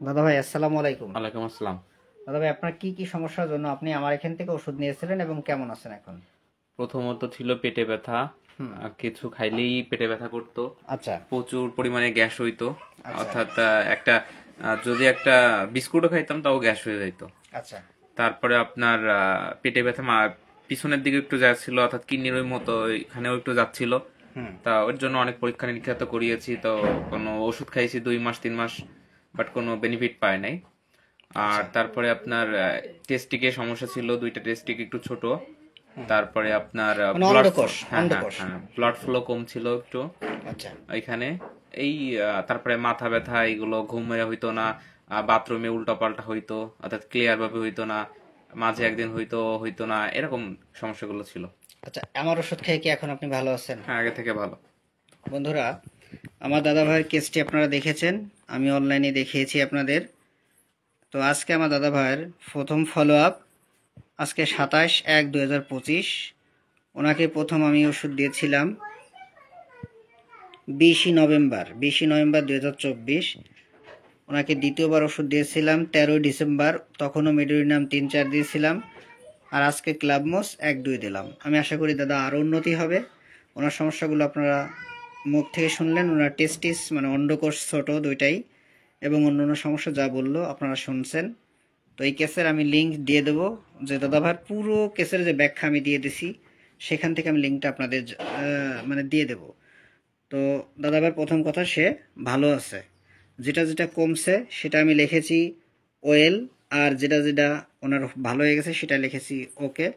দাদা ভাই আসসালামু আলাইকুম। ওয়ালাইকুম আসসালাম। দাদা ভাই আপনার কি কি সমস্যার জন্য আপনি আমার এখান থেকে ওষুধ নিয়েছিলেন এবং কেমন আছেন এখন? প্রথমত ছিল পেটে ব্যথা। হুম। কিছু খাইলেই পেটে ব্যথা করতো। আচ্ছা। প্রচুর পরিমাণে গ্যাস হইতো। আচ্ছা। অর্থাৎ যদি একটা বিস্কুটও খাইতাম তাও গ্যাস হয়ে যাইতো। আচ্ছা। তারপরে আপনার পেটে ব্যথা পিছনের দিকে একটু যাচ্ছিল, অর্থাৎ কিডনির ওই মতো এখানেও একটু যাচ্ছিল। হুম। তা ওর জন্য অনেক পরীক্ষা নিরীক্ষা তো করিয়েছি, তো কোনো ওষুধ খাইছি 2 মাস 3 মাস, বাট কোনো বেনিফিট পায় নাই। আর আচ্ছা। তারপরে আপনার টেস্টিকে সমস্যা ছিল, দুইটা টেস্টিক একটু ছোট। তারপরে আপনার মানে ব্লাড, অন্ডকোষ হ্যাঁ হ্যাঁ অন্ডকোষ। হ্যাঁ, ব্লাড ফ্লো কম ছিল একটু আচ্ছা। এখানে। এই তারপরে মাথা ব্যথা, এগুলো ঘুমে হইতো না, বাথরুমে উল্টা পাল্টা হইতো, অর্থাৎ ক্লিয়ার ভাবে হইতো না, মাঝে একদিন হইতো হইতো না, এরকম সমস্যাগুলো ছিল। আচ্ছা, আমার ওষুধ খেয়ে কি এখন আপনি ভালো আছেন? হ্যাঁ, আগে থেকে ভালো। বন্ধুরা, আমার দাদা ভাইয়ের কেসটি আপনারা দেখেছেন, আমি অনলাইনে দেখিয়েছি আপনাদের। তো আজকে আমার দাদা ভাইয়ের প্রথম ফলো আপ, আজকে 27/1/2025। ওনাকে প্রথম আমি ওষুধ দিয়েছিলাম 20ই নভেম্বর 2024। ওনাকে দ্বিতীয়বার ওষুধ দিয়েছিলাম 13ই ডিসেম্বর, তখনও মেডোরিনাম 3-4 দিয়েছিলাম। আর আজকে ক্লাবমোস 1-2 দিলাম। আমি আশা করি দাদা আরও উন্নতি হবে। ওনার সমস্যাগুলো আপনারা মুখ থেকে শুনলেন, ওনার টেস্টিস মানে অন্ডকোষ ছোট দুইটাই, এবং অন্যান্য সমস্যা যা বললো আপনারা শুনছেন। তো এই কেসের আমি লিঙ্ক দিয়ে দেবো, যে দাদা ভাইয়ের পুরো কেসের যে ব্যাখ্যা আমি দিয়ে দিছি, সেখান থেকে আমি লিঙ্কটা আপনাদের মানে দিয়ে দেবো। তো দাদাভাই প্রথম কথা, সে ভালো আছে। যেটা যেটা কমছে সেটা আমি লিখেছি ওয়েল, আর যেটা যেটা ওনার ভালো হয়ে গেছে সেটা লিখেছি ওকে।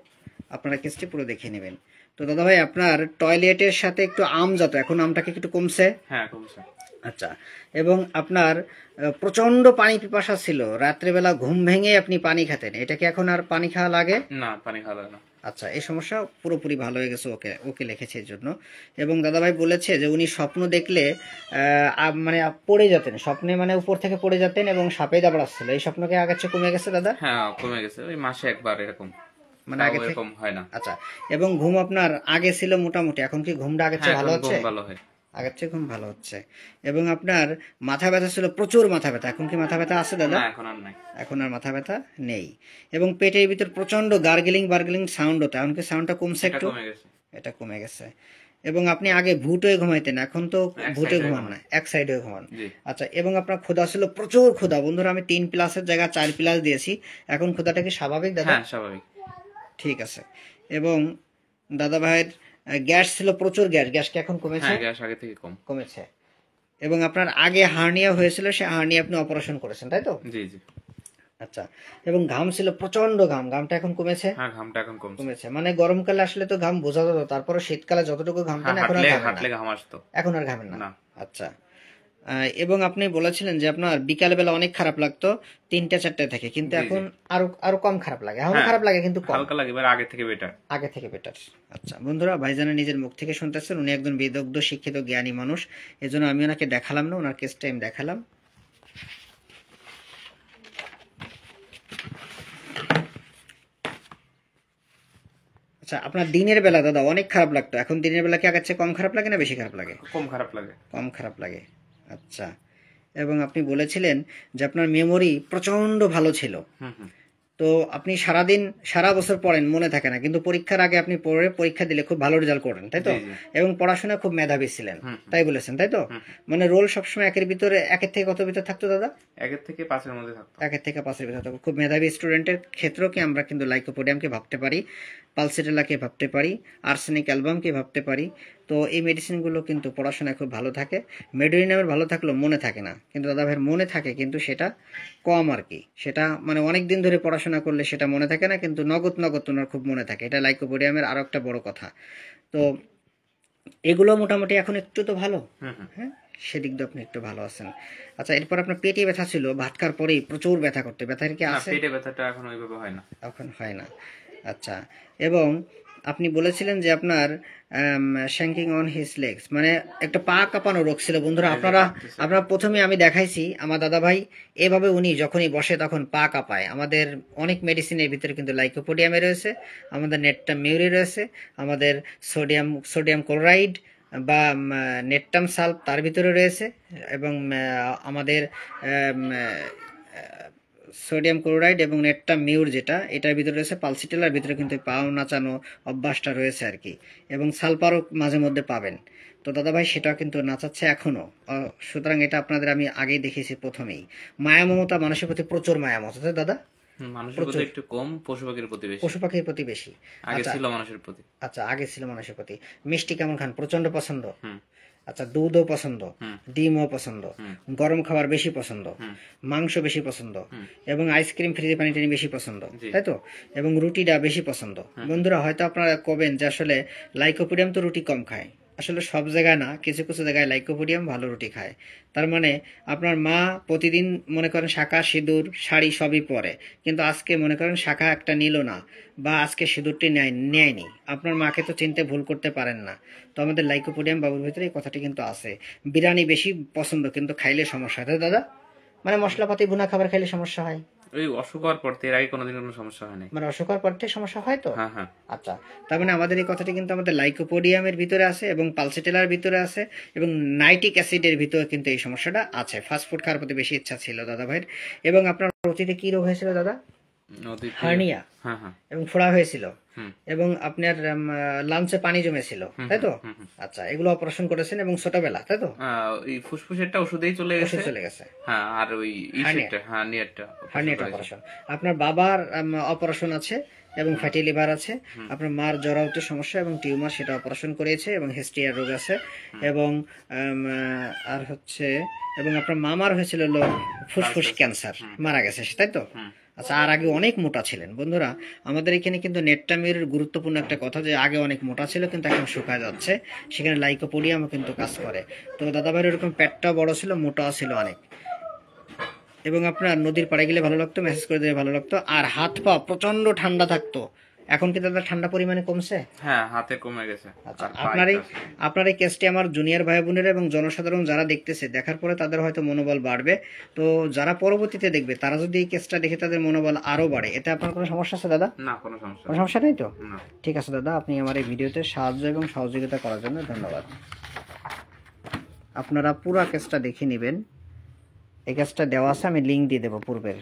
আপনারা কেসটি পুরো দেখে নেবেন। তো দাদাভাই আপনার টয়লেটের সাথে একটু আম যত, এখন আমটাকে একটু কমছে। হ্যাঁ, কমছে। আচ্ছা। এবং আপনার প্রচণ্ড পানি পিপাসা ছিল, রাত্রেবেলা ঘুম ভেঙে আপনি পানি খেতেন, এটা কি এখন আর পানি খাওয়া লাগে? না, পানি খাওয়া লাগে না। আচ্ছা, এই সমস্যা পুরোপুরি ভালো হয়ে গেছে, ওকে ওকে লিখেছে এর জন্য। এবং দাদাভাই বলেছে যে উনি স্বপ্ন দেখলে মানে পড়ে যেতেন, স্বপ্নে মানে উপর থেকে পড়ে যেতেন এবং সাপে দাবড়াচ্ছিল, এই স্বপ্নকে আগের চেয়ে কমে গেছে দাদা? হ্যাঁ, কমে গেছে, ওই মাসে একবার এরকম। মানে তাও আগে থেকে? এরকম হয় না। আচ্ছা। এবং ঘুম আপনার আগে ছিল মোটামুটি, এখন কি ঘুমটা আগের হ্যাঁ, চেয়ে ভালো এখন হচ্ছে? ঘুম ভালো হয়। আগের চেয়ে ঘুম ভালো হচ্ছে। এবং আপনার মাথা ব্যথা ছিল, প্রচুর মাথা ব্যথা, এখন কি মাথা ব্যথা আছে দাদা? না, এখন আর নাই। এখন আর মাথা ব্যথা নেই। এবং পেটের ভিতর প্রচণ্ড গার্গেলিং বার্গেলিং সাউন্ড হতো, এখন কি সাউন্ডটা কমছে এটা একটু? কমে গেছে। এটা কমে গেছে। এবং আপনি আগে ভুটে ঘুমাইতেন, এখন তো এক ভুটে সাইডে ঘুমান ঘুমান। না, এক সাইডে ঘুমান। জি। আচ্ছা। এবং আপনার ক্ষুধা ছিল, প্রচুর ক্ষুধা বন্ধুরা, আমি 3+-এর জায়গায় 4+ দিয়েছি। এখন ক্ষুধাটা কি স্বাভাবিক দাদা? হ্যাঁ, স্বাভাবিক। ঠিক আছে। এবং দাদা ভাইয়ের গ্যাস ছিল, প্রচুর গ্যাস, গ্যাস কি এখন কমেছে? হ্যাঁ, গ্যাস আগে থেকে কম। কমেছে। এবং আপনার আগে হার্নিয়া হয়েছিল, সে হার্নিয়া আপনি অপারেশন করেছেন, তাই তো? জি জি। আচ্ছা। এবং ঘাম ছিল প্রচন্ড ঘাম, ঘামটা এখন কমেছে? হ্যাঁ, ঘামটা এখন কমছে। কমেছে। মানে গরমকালে আসলে তো ঘাম বোঝা যেত, তারপরে শীতকালে যতটুকু ঘামতেন হ্যাঁ, এখন আর হাঁটলে ঘামেন না? হাঁটলে ঘাম আসতো। এখন আর ঘামেন না? না। আচ্ছা। এবং আপনি বলেছিলেন যে আপনার বিকালবেলা অনেক খারাপ লাগতো 3-4 থেকে, কিন্তু জি এখন জি। আরো আরো কম খারাপ লাগে, এখনো হ্যাঁ, খারাপ লাগে কিন্তু কম। হালকা লাগে, এবার আগে থেকে বেটার। আগে থেকে বেটার। আচ্ছা বন্ধুরা, ভাইজানের নিজের মুখ থেকে শুনতেছেন, উনি একজন বিদগ্ধ শিক্ষিত জ্ঞানী মানুষ, এজন্য আমি ওনাকে দেখালাম না, ওনার কেসটা আমি দেখালাম। আচ্ছা, আপনার দিনের বেলা দাদা অনেক খারাপ লাগতো, এখন দিনের বেলা কি আগের চেয়ে কম খারাপ লাগে না বেশি খারাপ লাগে? কম খারাপ লাগে। কম খারাপ লাগে। আচ্ছা। এবং আপনি বলেছিলেন যে আপনার মেমোরি প্রচন্ড ভালো ছিল। হুম হুম। তো আপনি সারাদিন সারা বছর পড়েন, মনে থাকে না, কিন্তু পরীক্ষার আগে আপনি পড়ে পরীক্ষা দিলে খুব ভালো রেজাল্ট করেন, তাই তো? জি জি। এবং পড়াশোনায় খুব মেধাবী ছিলেন, হুম হুম। তাই বলেছেন, তাই তো? হুম। মানে রোল সবসময় একের ভিতরে, একের থেকে কত ভিতর থাকতো দাদা? 1 থেকে 5-এর মধ্যে থাকতো। 1 থেকে 5-এর ভিতর থাকতো। খুব মেধাবী স্টুডেন্টের ক্ষেত্রেও কি আমরা কিন্তু লাইকোপোডিয়ামকে ভাবতে পারি, পালসিটেলাকে ভাবতে পারি, আর্সেনিক অ্যালবামকে ভাবতে পারি। তো এই মেডিসিনগুলো কিন্তু পড়াশোনায় খুব ভালো থাকে। মেডোরিনামের ভালো থাকলেও মনে থাকে না, কিন্তু দাদা ভাইয়ের মনে থাকে, কিন্তু সেটা কম আর কি। সেটা মানে অনেক দিন ধরে পড়াশোনা করলে সেটা মনে থাকে না, কিন্তু নগদ নগদ ওনার খুব মনে থাকে, এটা লাইকোপোডিয়ামের আরও একটা বড় কথা। তো এগুলো মোটামুটি এখন একটু তো ভালো। হুম হুম। হ্যাঁ, সেদিক দিয়ে আপনি একটু ভালো আছেন। আচ্ছা, এরপর আপনার পেটে ব্যথা ছিল, ভাত খাওয়ার পরেই প্রচুর ব্যথা করতে, ব্যথার কি না, আছে? পেটে ব্যথাটা এখন ওইভাবে হয় না। এখন হয় না। আচ্ছা। এবং আপনি বলেছিলেন যে আপনার শ্যাঙ্কিং অন হিজ লেগস, মানে একটা পা কাঁপানো রোগ ছিল বন্ধুরা। এই যে আপনারা কাঁপতেছে। আপনারা প্রথমে আমি দেখাইছি আমার দাদা ভাই, এভাবে উনি যখনই বসে তখন পা কাঁপায়। আমাদের অনেক মেডিসিনের ভিতরে কিন্তু লাইকোপোডিয়ামে রয়েছে, আমাদের নেটটাম মিউরি রয়েছে, আমাদের সোডিয়াম সোডিয়াম ক্লোরাইড বা নেটটাম সালফ তার ভিতরে রয়েছে, এবং আমাদের সোডিয়াম ক্লোরাইড এবং নেটটা মিউর যেটা এটার ভিতরে রয়েছে, পালসিটেলার ভিতরে কিন্তু পাও নাচানো অভ্যাসটা রয়েছে আর কি, এবং সালফারও মাঝে মধ্যে পাবেন। তো দাদাভাই সেটাও কিন্তু নাচাচ্ছে এখনো। সুতরাং এটা আপনাদের আমি আগেই দেখিয়েছি প্রথমেই। মায়া মমতা মানুষের প্রতি প্রচুর মায়া মমতা, তাই দাদা? মানুষের প্রতি একটু কম, পশু পাখির প্রতি বেশি। পশু পাখির প্রতি বেশি। আগে আচ্ছা ছিল মানুষের প্রতি। আচ্ছা, আগে ছিল মানুষের প্রতি। মিষ্টি কেমন খান? প্রচন্ড পছন্দ। হুম আচ্ছা, দুধও পছন্দ, হুম ডিমও পছন্দ, হুম গরম খাবার বেশি পছন্দ, হুম মাংস বেশি পছন্দ, হুম এবং আইসক্রিম ফ্রিজে পানি টানি বেশি পছন্দ, জি। তাই তো? এবং রুটিটা বেশি পছন্দ। বন্ধুরা হয়তো আপনারা কবেন যে আসলে লাইকোপোডিয়াম তো রুটি কম খায়। আসলে সব জায়গায় না, কিছু কিছু জায়গায় লাইকোপোডিয়াম ভালো রুটি খায়। তার মানে আপনার মা প্রতিদিন মনে করেন শাঁখা সিঁদুর শাড়ি সবই পরে, কিন্তু আজকে মনে করেন শাঁখা একটা নিল না, বা আজকে সিঁদুরটি নেয়নি, আপনার মাকে তো চিনতে ভুল করতে পারেন না। তো আমাদের লাইকোপোডিয়াম বাবুর ভিতরে এই কথাটি কিন্তু আছে। বিরিয়ানি বেশি পছন্দ কিন্তু খাইলে সমস্যা হয়, তাই দাদা? মানে মশলাপাতি ভুনা খাবার খাইলে সমস্যা হয়। ওই অসুখ হওয়ার পর থেকে এর আগে কোনোদিন কোনো সমস্যা হয়নি। মানে অসুখের পর থেকে সমস্যা হয় তো? হ্যাঁ হ্যাঁ। আচ্ছা, তার মানে আমাদের এই কথাটি কিন্তু আমাদের লাইকোপোডিয়ামের ভিতরে আছে, এবং পালসিটেলার ভিতরে আছে, এবং নাইট্রিক অ্যাসিডের ভিতরে কিন্তু এই সমস্যাটা আছে। ফাস্টফুড খাওয়ার প্রতি বেশি ইচ্ছা ছিল দাদা ভাইয়ের। এবং আপনার অতীতে কি রোগ হয়েছিল দাদা? হার্নিয়া হ্যাঁ হ্যাঁ। এবং ফোড়া হয়েছিল, হুম এবং আপনার লাঞ্চে পানি জমেছিল, তাই তো? হুম হুম। আচ্ছা, এগুলো অপারেশন করেছেন এবং ছোটবেলা, তাই তো? ওই ফুসফুসেরটা ওষুধেই চলে গেছে। ওষুধ চলে গেছে। হ্যাঁ, আর ওই ইসেরটা হার্নিয়ারটা হার্নিয়াটা অপারেশন। আপনার বাবার অপারেশন আছে, এবং ফ্যাটি লিভার আছে। আপনার মার জরাউটের সমস্যা এবং টিউমার, সেটা অপারেশন করেছে, এবং হিস্ট্রিয়ার রোগ আছে, এবং আর হচ্ছে, এবং আপনার মামার হয়েছিল হলো ফুসফুস ক্যান্সার, মারা গেছে সে, তাই তো? আচ্ছা, আর আগে অনেক মোটা ছিলেন। বন্ধুরা আমাদের এখানে কিন্তু নেটটামির গুরুত্বপূর্ণ একটা কথা, যে আগে অনেক মোটা ছিল কিন্তু এখন শুকায় যাচ্ছে, সেখানে লাইকোপোডিয়ামও কিন্তু কাজ করে। তো দাদাভাইয়ের এরকম পেটটাও বড় ছিল, মোটাও ছিল অনেক, এবং আপনার নদীর পাড়ে গেলে ভালো লাগতো, মেসেজ করে দিলে ভালো লাগতো, আর হাত পা প্রচন্ড ঠান্ডা থাকতো। এখন কি দাদা ঠান্ডা পরিমাণে কমছে? হ্যাঁ, হাতে কমে গেছে। আচ্ছা, আর পায়ে আছে। আপনার এই কেসটি আমার জুনিয়র ভাই বোনেরা এবং জনসাধারণ যারা দেখতেছে, দেখার পরে তাদের হয়তো মনোবল বাড়বে। তো যারা পরবর্তীতে দেখবে তারা যদি এই কেসটা দেখে তাদের মনোবল আরো বাড়ে, এতে আপনার কোনো সমস্যা আছে দাদা? না, কোনো সমস্যা কোনো নেই। সমস্যা নেই তো? না। ঠিক আছে দাদা, আপনি আমার এই ভিডিওতে সাহায্য এবং সহযোগিতা করার জন্য ধন্যবাদ। আপনারা পুরো কেসটা দেখে নেবেন। এই কেসটা দেওয়া আছে, আমি লিঙ্ক দিয়ে দেবো পূর্বের।